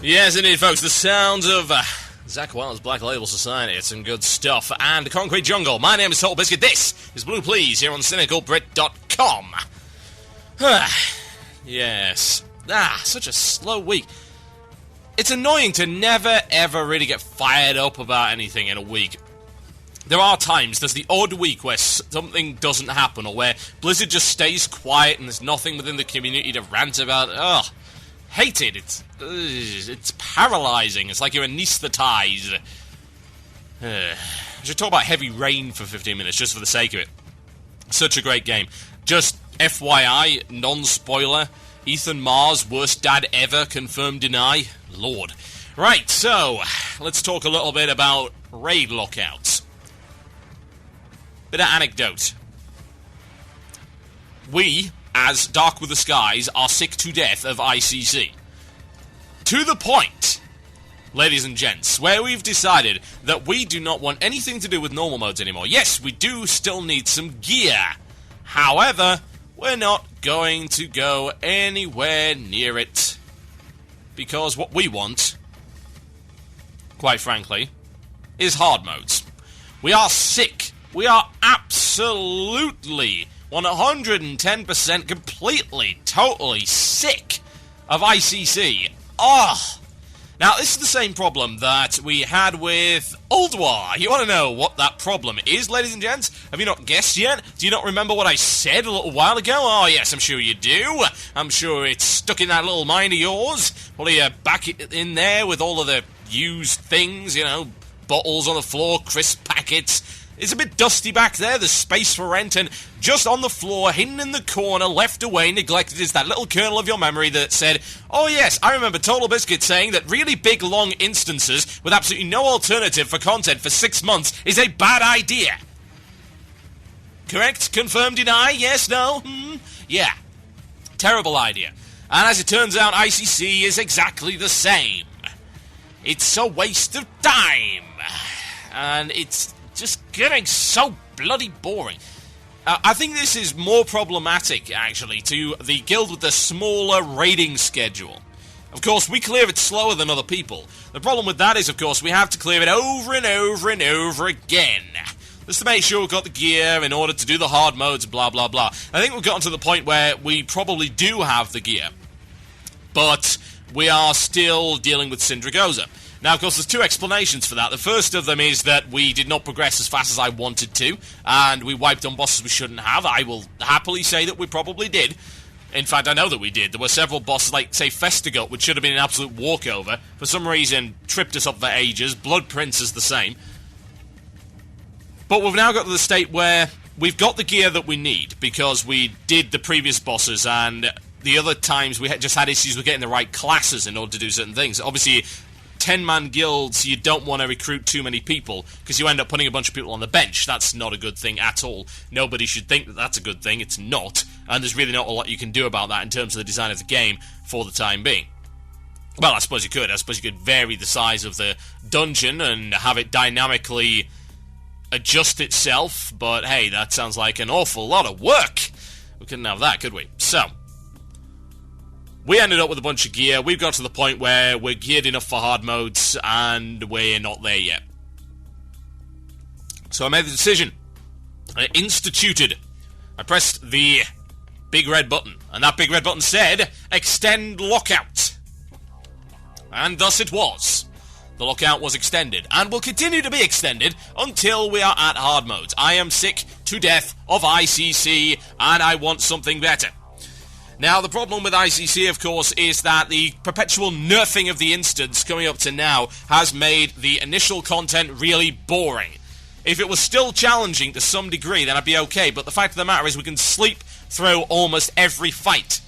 Yes, indeed, folks. The sounds of Zach Wilde's Black Label Society. It's some good stuff. And Concrete Jungle. My name is Total Biscuit. This is Blue Please here on CynicalBrit.com. Yes. Such a slow week. It's annoying to never, ever really get fired up about anything in a week. There are times, there's the odd week where something doesn't happen, or where Blizzard just stays quiet and there's nothing within the community to rant about. Ugh. Hate it. It's paralyzing. It's like you're anesthetized. I should talk about Heavy Rain for 15 minutes, just for the sake of it. Such a great game. Just FYI, non-spoiler, Ethan Mars, worst dad ever, confirm, deny. Lord. Right, so, let's talk a little bit about raid lockouts. Bit of anecdote. We, as Dark with the Skies, are sick to death of ICC. To the point, ladies and gents, where we've decided that we do not want anything to do with normal modes anymore. Yes, we do still need some gear. However, we're not going to go anywhere near it. Because what we want, quite frankly, is hard modes. We are sick. We are absolutely 110% completely, totally sick of ICC. Now, this is the same problem that we had with Ulduar. You want to know what that problem is, ladies and gents? Have you not guessed yet? Do you not remember what I said a little while ago? Oh, yes, I'm sure you do. I'm sure it's stuck in that little mind of yours. Probably back in there with all of the used things, you know, bottles on the floor, crisp packets. It's a bit dusty back there, there's space for rent, and just on the floor, hidden in the corner, left away, neglected, is that little kernel of your memory that said, oh yes, I remember Total Biscuit saying that really big, long instances with absolutely no alternative for content for 6 months is a bad idea. Correct? Confirm, deny? Yes? No? Yeah. Terrible idea. And as it turns out, ICC is exactly the same. It's a waste of time. And it's just getting so bloody boring. I think this is more problematic, actually, to the guild with the smaller raiding schedule. Of course, we clear it slower than other people. The problem with that is, of course, we have to clear it over and over and over again. Just to make sure we've got the gear in order to do the hard modes, blah, blah, blah. I think we've gotten to the point where we probably do have the gear. But we are still dealing with Syndragoza. Now, of course, there's two explanations for that. The first of them is that we did not progress as fast as I wanted to, and we wiped on bosses we shouldn't have. I will happily say that we probably did. In fact, I know that we did. There were several bosses, like, say, Festigot, which should have been an absolute walkover. For some reason, tripped us up for ages. Blood Prince is the same. But we've now got to the state where we've got the gear that we need, because we did the previous bosses, and the other times we just had issues with getting the right classes in order to do certain things. Obviously, 10-man guilds, you don't want to recruit too many people, because you end up putting a bunch of people on the bench. That's not a good thing at all. Nobody should think that that's a good thing. It's not. And there's really not a lot you can do about that in terms of the design of the game for the time being. Well, I suppose you could. I suppose you could vary the size of the dungeon and have it dynamically adjust itself, but hey, that sounds like an awful lot of work. We couldn't have that, could we? So, we ended up with a bunch of gear. We've got to the point where we're geared enough for hard modes, and we're not there yet. So I made the decision. I pressed the big red button, and that big red button said, Extend Lockout. And thus it was. The lockout was extended, and will continue to be extended until we are at hard modes. I am sick to death of ICC, and I want something better. Now, the problem with ICC, of course, is that the perpetual nerfing of the instance coming up to now has made the initial content really boring. If it was still challenging to some degree, then I'd be okay, but the fact of the matter is we can sleep through almost every fight.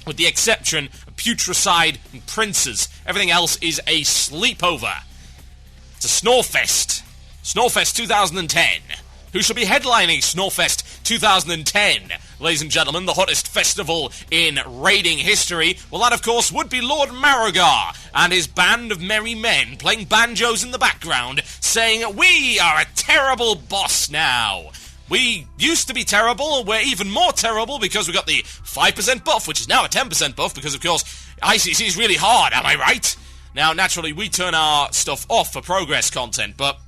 With the exception of Putricide and Princes, everything else is a sleepover. It's a Snorefest. Snorefest 2010. Who shall be headlining Snorefest 2010? Ladies and gentlemen, the hottest festival in raiding history. Well, that, of course, would be Lord Marrogar and his band of merry men playing banjos in the background, saying, we are a terrible boss now. We used to be terrible, we're even more terrible because we got the 5% buff, which is now a 10% buff, because, of course, ICC is really hard, am I right? Now, naturally, we turn our stuff off for progress content, but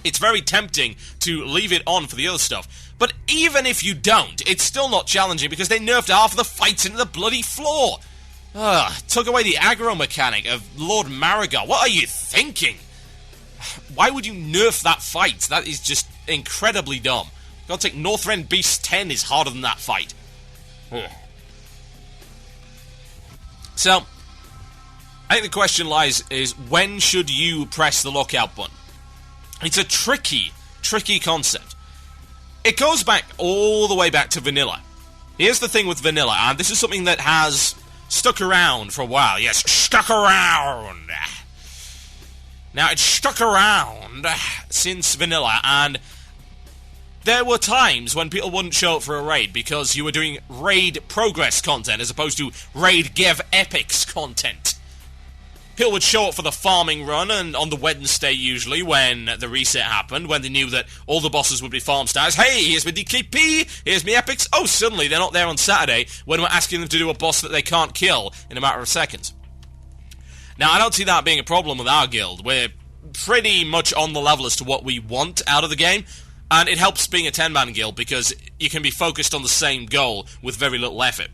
it's very tempting to leave it on for the other stuff. But even if you don't, it's still not challenging because they nerfed half of the fights into the bloody floor. Took away the aggro mechanic of Lord Marigar. What are you thinking? Why would you nerf that fight? That is just incredibly dumb. Gotta take Northrend Beast 10 is harder than that fight. So, I think the question lies is, when should you press the lockout button? It's a tricky concept. It goes back all the way back to vanilla. Here's the thing with vanilla, and this is something that has stuck around for a while. Yes, stuck around. Now, it's stuck around since vanilla, and there were times when people wouldn't show up for a raid because you were doing raid progress content as opposed to raid give epics content. People would show up for the farming run, and on the Wednesday usually, when the reset happened, when they knew that all the bosses would be farm stars. Hey, here's my DKP, here's my epics. Oh, suddenly they're not there on Saturday when we're asking them to do a boss that they can't kill in a matter of seconds. Now, I don't see that being a problem with our guild. We're pretty much on the level as to what we want out of the game, and it helps being a 10-man guild because you can be focused on the same goal with very little effort.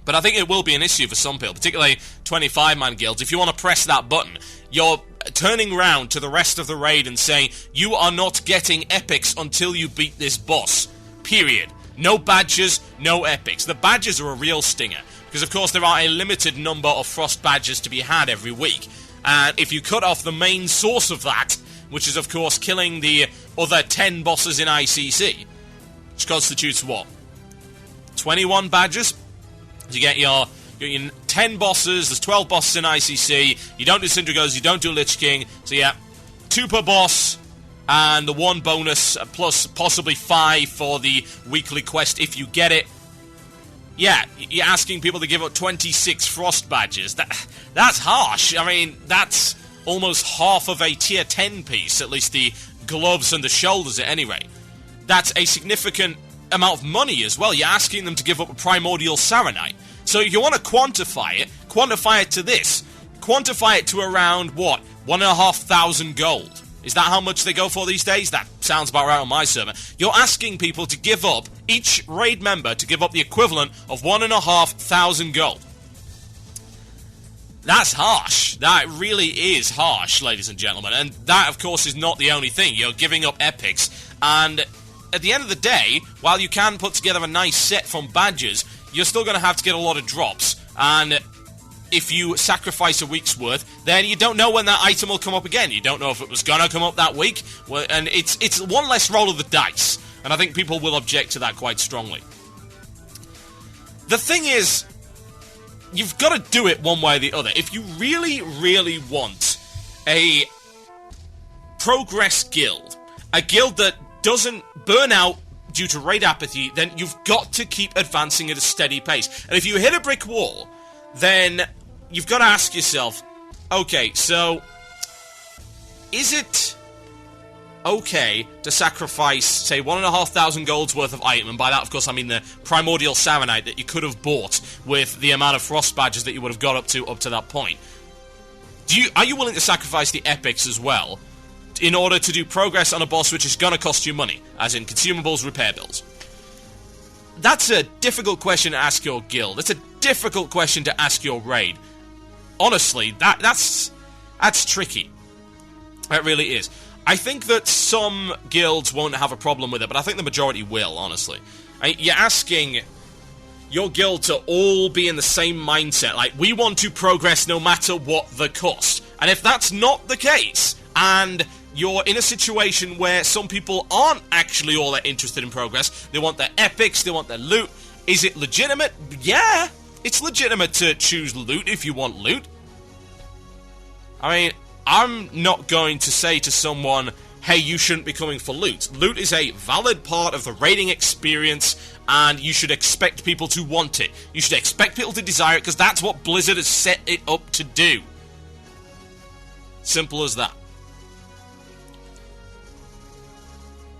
But I think it will be an issue for some people, particularly 25-man guilds. If you want to press that button, you're turning round to the rest of the raid and saying, you are not getting epics until you beat this boss. Period. No badges, no epics. The badges are a real stinger, because of course there are a limited number of frost badges to be had every week. And if you cut off the main source of that, which is of course killing the other 10 bosses in ICC, which constitutes what? 21 badges? You get your 10 bosses, there's 12 bosses in ICC, you don't do Syndragos, you don't do Lich King, so yeah, 2 per boss, and the 1 bonus, plus possibly 5 for the weekly quest if you get it. Yeah, you're asking people to give up 26 frost badges. That's harsh. I mean, that's almost half of a tier 10 piece, at least the gloves and the shoulders at any rate. That's a significant amount of money as well. You're asking them to give up a primordial Saronite. So if you want to quantify it to this. Quantify it to around, what, 1,500 gold. Is that how much they go for these days? That sounds about right on my server. You're asking people to give up, each raid member to give up the equivalent of 1,500 gold. That's harsh. That really is harsh, ladies and gentlemen. And that, of course, is not the only thing. You're giving up epics, and at the end of the day, while you can put together a nice set from badges, you're still going to have to get a lot of drops. And if you sacrifice a week's worth, then you don't know when that item will come up again. You don't know if it was going to come up that week. Well, and it's one less roll of the dice. And I think people will object to that quite strongly. The thing is, you've got to do it one way or the other. If you really, really want a progress guild, a guild that doesn't burn out due to raid apathy, then you've got to keep advancing at a steady pace. And if you hit a brick wall, then you've got to ask yourself, okay, so is it okay to sacrifice, say, 1,500 gold's worth of item, and by that, of course, I mean the primordial Saronite that you could have bought with the amount of frost badges that you would have got up to that point. Are you willing to sacrifice the epics as well in order to do progress on a boss which is going to cost you money, as in consumables, repair bills? That's a difficult question to ask your guild. It's a difficult question to ask your raid. Honestly, that's tricky. It really is. I think that some guilds won't have a problem with it, but I think the majority will, honestly. You're asking your guild to all be in the same mindset, like, we want to progress no matter what the cost. And if that's not the case, and you're in a situation where some people aren't actually all that interested in progress, they want their epics, they want their loot, is it legitimate? Yeah, it's legitimate to choose loot if you want loot. I mean, I'm not going to say to someone, hey, you shouldn't be coming for loot. Loot is a valid part of the raiding experience, and you should expect people to want it. You should expect people to desire it, because that's what Blizzard has set it up to do. Simple as that.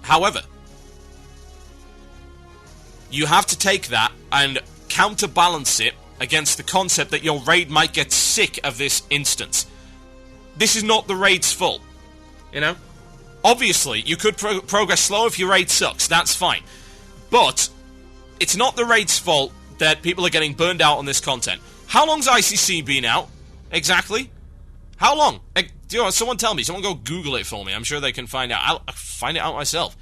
However, you have to take that and counterbalance it against the concept that your raid might get sick of this instance. This is not the raid's fault, you know? Obviously, you could progress slow if your raid sucks, that's fine. But it's not the raid's fault that people are getting burned out on this content. How long's ICC been out? Exactly? How long? Someone tell me. Someone go Google it for me. I'm sure they can find out. I'll find it out myself.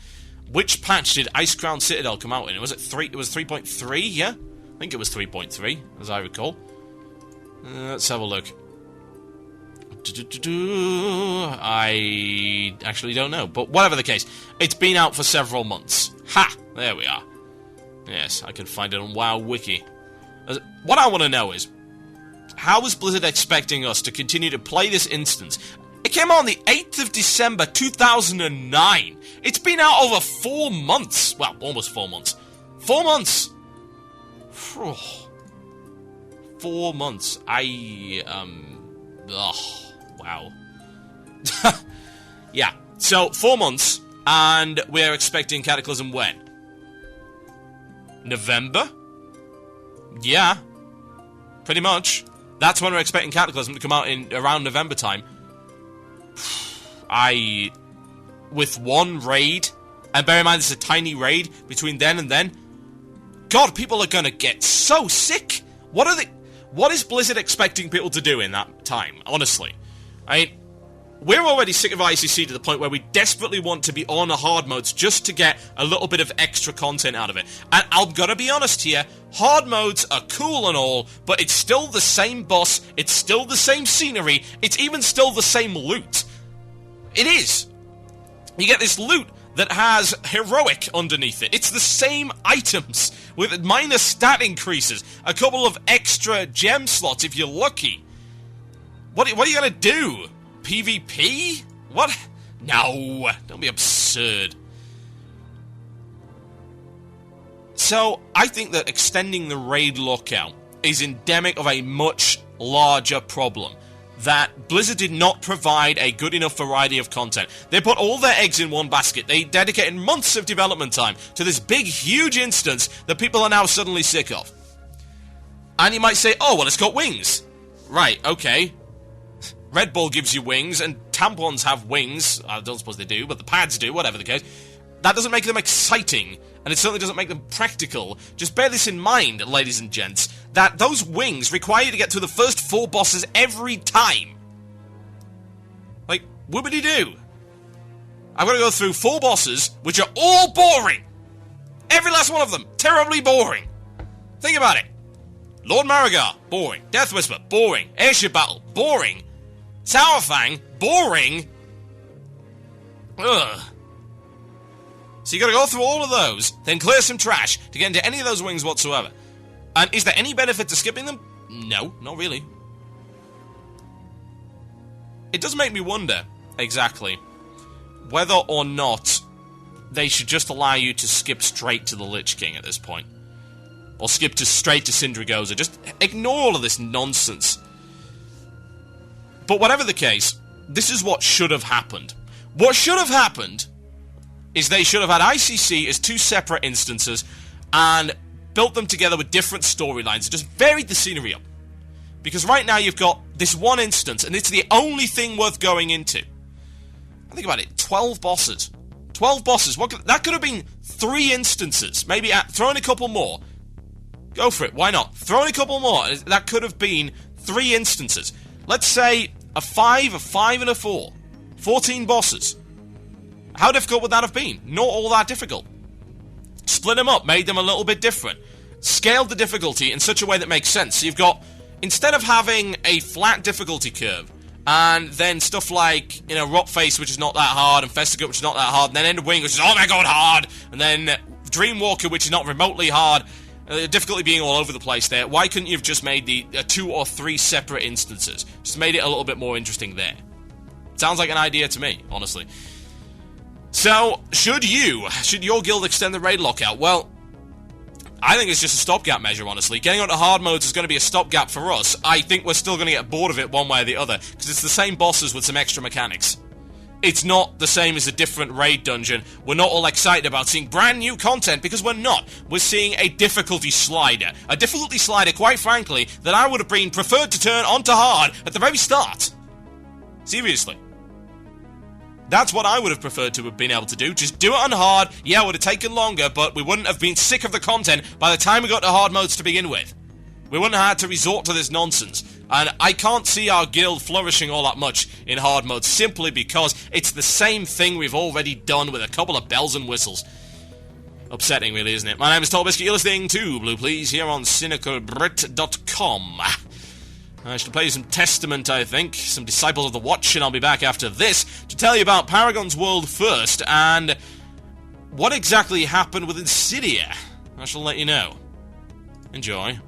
Which patch did Ice Crown Citadel come out in? Was it 3? It was 3.3, yeah? I think it was 3.3, as I recall. Let's have a look. I actually don't know, but whatever the case, it's been out for several months. Ha! There we are. Yes, I can find it on WoW Wiki. What I want to know is, how is Blizzard expecting us to continue to play this instance? It came out on the 8th of December 2009. It's been out over 4 months. Well, almost 4 months. 4 months! 4 months. Wow. Yeah, so 4 months, and we're expecting Cataclysm when? November? Yeah, pretty much. That's when we're expecting Cataclysm to come out in around November time. With one raid, and bear in mind it's a tiny raid between then and then, God, people are gonna get so sick. What is Blizzard expecting people to do in that time, honestly? We're already sick of ICC to the point where we desperately want to be on the hard modes just to get a little bit of extra content out of it. And I'm gonna be honest here, hard modes are cool and all, but it's still the same boss, it's still the same scenery, it's even still the same loot. It is. You get this loot that has heroic underneath it. It's the same items with minor stat increases, a couple of extra gem slots if you're lucky. What are you gonna do? PvP? What? No, don't be absurd. So, I think that extending the raid lockout is endemic of a much larger problem. That Blizzard did not provide a good enough variety of content. They put all their eggs in one basket. They dedicated months of development time to this big, huge instance that people are now suddenly sick of. And you might say, oh, well, it's got wings. Right, okay. Red Bull gives you wings, and tampons have wings. I don't suppose they do, but the pads do, whatever the case. That doesn't make them exciting, and it certainly doesn't make them practical. Just bear this in mind, ladies and gents, that those wings require you to get through the first 4 bosses every time. Like, whoopity-doo. I've got to go through 4 bosses, which are all boring. Every last one of them, terribly boring. Think about it. Lord Marigar, boring. Death Whisper, boring. Airship Battle, boring. Towerfang, boring. Ugh. So you gotta go through all of those, then clear some trash to get into any of those wings whatsoever. And is there any benefit to skipping them? No, not really. It does make me wonder, exactly, whether or not they should just allow you to skip straight to the Lich King at this point. Or skip straight to Syndragoza. Just ignore all of this nonsense. But whatever the case, this is what should have happened. What should have happened is they should have had ICC as 2 separate instances and built them together with different storylines and just varied the scenery up. Because right now you've got this one instance and it's the only thing worth going into. Think about it, 12 bosses. 12 bosses, that could have been 3 instances. Maybe throw in a couple more. Go for it, why not? Throw in a couple more. That could have been 3 instances. Let's say a 5, and a 4. 14 bosses. How difficult would that have been? Not all that difficult. Split them up, made them a little bit different. Scaled the difficulty in such a way that makes sense. So you've got, instead of having a flat difficulty curve, and then stuff like, Rockface, which is not that hard, and Festigut, which is not that hard, and then End of Wing, which is, oh my god, hard, and then Dreamwalker, which is not remotely hard, difficulty being all over the place there. Why couldn't you have just made the 2 or 3 separate instances? Just made it a little bit more interesting there. Sounds like an idea to me, honestly. So, should your guild extend the raid lockout? Well, I think it's just a stopgap measure, honestly. Getting onto hard modes is going to be a stopgap for us. I think we're still going to get bored of it one way or the other, because it's the same bosses with some extra mechanics. it's not the same as a different raid dungeon. We're not all excited about seeing brand new content, because we're not. We're seeing a difficulty slider. A difficulty slider, quite frankly, that I would have been preferred to turn onto hard at the very start. Seriously. That's what I would have preferred to have been able to do. Just do it on hard. Yeah, it would have taken longer, but we wouldn't have been sick of the content by the time we got to hard modes to begin with. We wouldn't have had to resort to this nonsense. And I can't see our guild flourishing all that much in hard mode, simply because it's the same thing we've already done with a couple of bells and whistles. Upsetting, really, isn't it? My name is Tall Biscuit. You're listening to Blue Please here on cynicalbrit.com. I shall play some Testament, I think, some Disciples of the Watch, and I'll be back after this to tell you about Paragon's World first, and what exactly happened with Insidia. I shall let you know. Enjoy.